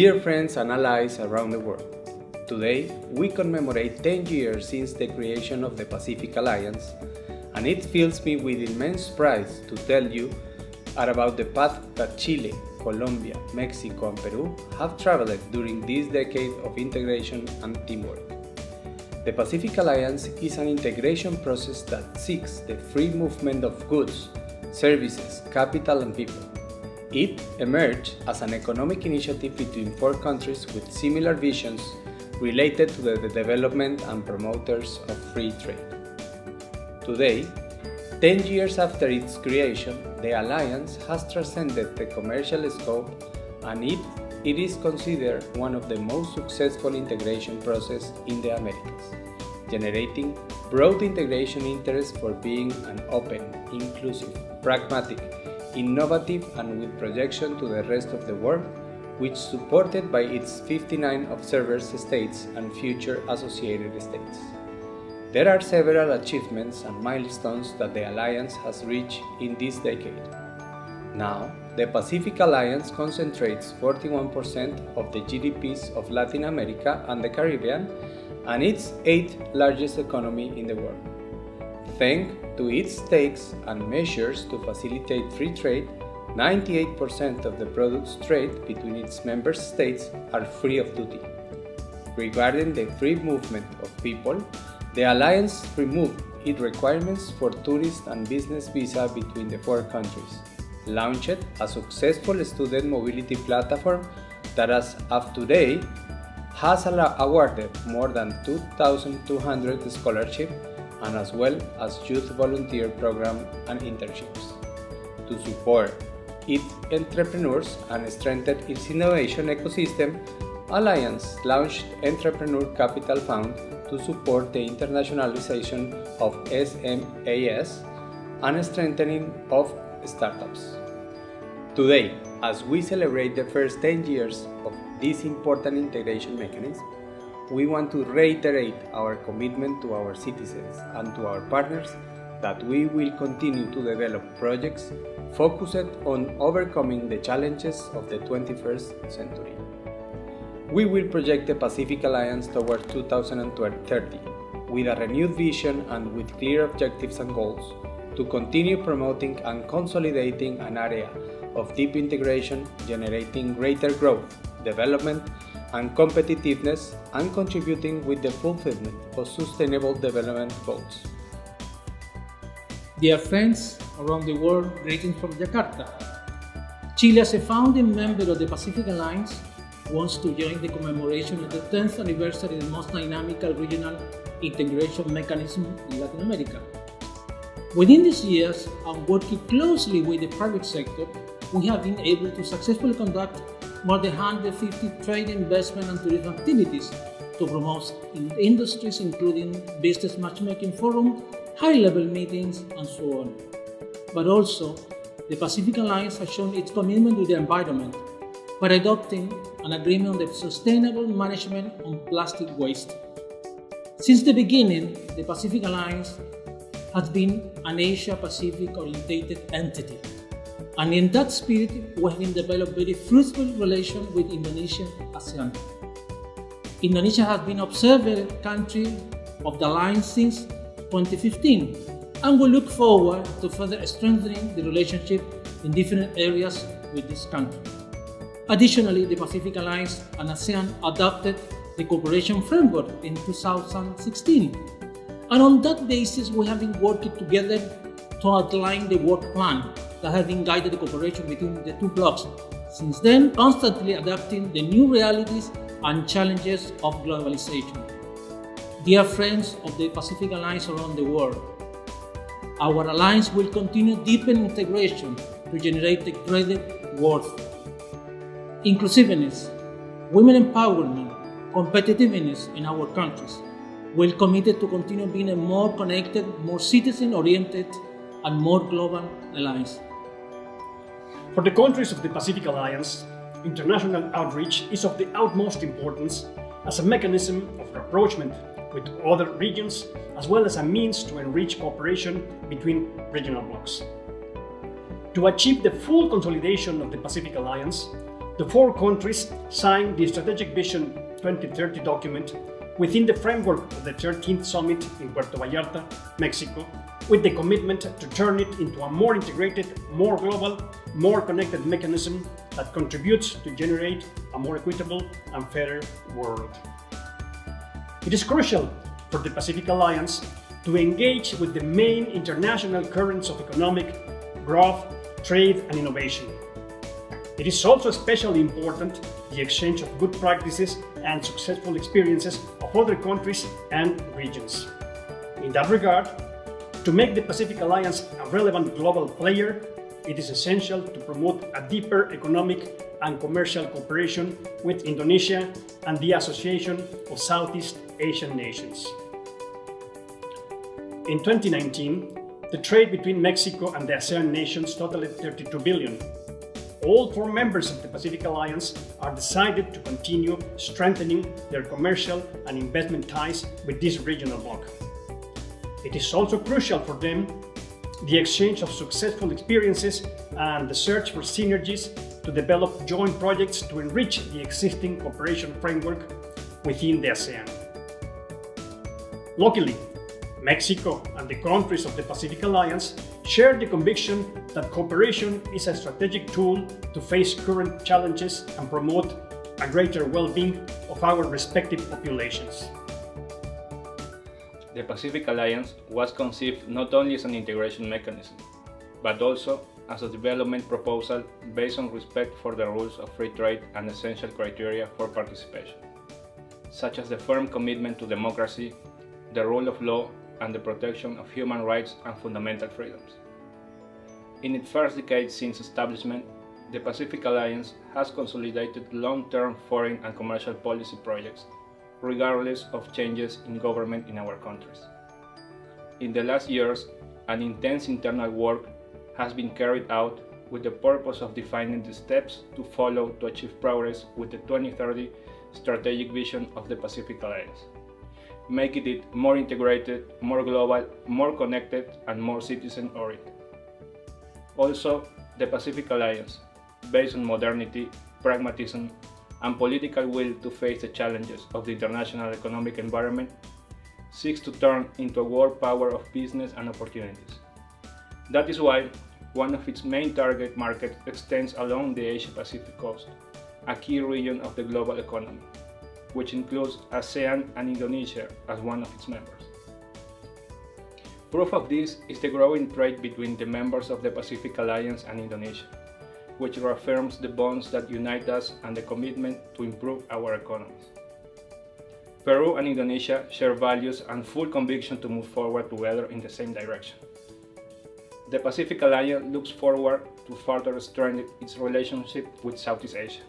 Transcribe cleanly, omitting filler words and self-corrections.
Dear friends and allies around the world, today we commemorate 10 years since the creation of the Pacific Alliance, and it fills me with immense pride to tell you about the path that Chile, Colombia, Mexico and Peru have traveled during this decade of integration and teamwork. The Pacific Alliance is an integration process that seeks the free movement of goods, services, capital and people. It emerged as an economic initiative between four countries with similar visions related to the development and promoters of free trade. Today, 10 years after its creation, the Alliance has transcended the commercial scope and it is considered one of the most successful integration processes in the Americas, generating broad integration interest for being an open, inclusive, pragmatic, innovative and with projection to the rest of the world, which is supported by its 59 observer states and future associated states. There are several achievements and milestones that the Alliance has reached in this decade. Now, the Pacific Alliance concentrates 41% of the GDPs of Latin America and the Caribbean, and its 8th largest economy in the world. Thanks to its stakes and measures to facilitate free trade, 98% of the products traded between its member states are free of duty. Regarding the free movement of people, the Alliance removed its requirements for tourist and business visa between the four countries, launched a successful student mobility platform that as of today has awarded more than 2,200 scholarships and as well as youth volunteer program and internships. To support its entrepreneurs and strengthen its innovation ecosystem, Alliance launched Entrepreneur Capital Fund to support the internationalization of SMEs and strengthening of startups. Today, as we celebrate the first 10 years of this important integration mechanism, we want to reiterate our commitment to our citizens and to our partners that we will continue to develop projects focused on overcoming the challenges of the 21st century. We will project the Pacific Alliance towards 2030 with a renewed vision and with clear objectives and goals to continue promoting and consolidating an area of deep integration, generating greater growth, development, and competitiveness, and contributing with the fulfillment of sustainable development goals. Dear friends around the world, greetings from Jakarta. Chile, as a founding member of the Pacific Alliance, wants to join the commemoration of the 10th anniversary of the most dynamic regional integration mechanism in Latin America. Within these years, and working closely with the private sector, we have been able to successfully conduct more than 150 trade, investment and tourism activities to promote industries including business matchmaking forum, high-level meetings and so on. But also, the Pacific Alliance has shown its commitment to the environment by adopting an agreement on the sustainable management on plastic waste. Since the beginning, the Pacific Alliance has been an Asia-Pacific oriented entity. And in that spirit, we have developed very fruitful relations with Indonesia and ASEAN. Indonesia has been observer country of the Alliance since 2015, and we look forward to further strengthening the relationship in different areas with this country. Additionally, the Pacific Alliance and ASEAN adopted the cooperation framework in 2016, and on that basis, we have been working together to outline the work plan that has been guided the cooperation between the two blocs. Since then, constantly adapting the new realities and challenges of globalization. Dear friends of the Pacific Alliance around the world, our alliance will continue deepening integration to generate the greater worth. Inclusiveness, women empowerment, competitiveness in our countries. We're committed to continue being a more connected, more citizen-oriented, and more global alliance. For the countries of the Pacific Alliance, international outreach is of the utmost importance as a mechanism of rapprochement with other regions, as well as a means to enrich cooperation between regional blocs. To achieve the full consolidation of the Pacific Alliance, the four countries signed the Strategic Vision 2030 document within the framework of the 13th Summit in Puerto Vallarta, Mexico, with the commitment to turn it into a more integrated, more global, more connected mechanism that contributes to generate a more equitable and fairer world. It is crucial for the Pacific Alliance to engage with the main international currents of economic growth, trade, and innovation. It is also especially important the exchange of good practices and successful experiences of other countries and regions. In that regard, to make the Pacific Alliance a relevant global player, it is essential to promote a deeper economic and commercial cooperation with Indonesia and the Association of Southeast Asian Nations. In 2019, the trade between Mexico and the ASEAN nations totaled 32 billion. All four members of the Pacific Alliance are decided to continue strengthening their commercial and investment ties with this regional bloc. It is also crucial for them the exchange of successful experiences and the search for synergies to develop joint projects to enrich the existing cooperation framework within the ASEAN. Luckily, Mexico and the countries of the Pacific Alliance share the conviction that cooperation is a strategic tool to face current challenges and promote a greater well-being of our respective populations. The Pacific Alliance was conceived not only as an integration mechanism, but also as a development proposal based on respect for the rules of free trade and essential criteria for participation, such as the firm commitment to democracy, the rule of law, and the protection of human rights and fundamental freedoms. In its first decade since establishment, the Pacific Alliance has consolidated long-term foreign and commercial policy projects, regardless of changes in government in our countries. In the last years, an intense internal work has been carried out with the purpose of defining the steps to follow to achieve progress with the 2030 strategic vision of the Pacific Alliance, making it more integrated, more global, more connected, and more citizen-oriented. Also, the Pacific Alliance, based on modernity, pragmatism, and political will to face the challenges of the international economic environment, seeks to turn into a world power of business and opportunities. That is why one of its main target markets extends along the Asia-Pacific coast, a key region of the global economy, which includes ASEAN and Indonesia as one of its members. Proof of this is the growing trade between the members of the Pacific Alliance and Indonesia, which reaffirms the bonds that unite us and the commitment to improve our economies. Peru and Indonesia share values and full conviction to move forward together in the same direction. The Pacific Alliance looks forward to further strengthen its relationship with Southeast Asia.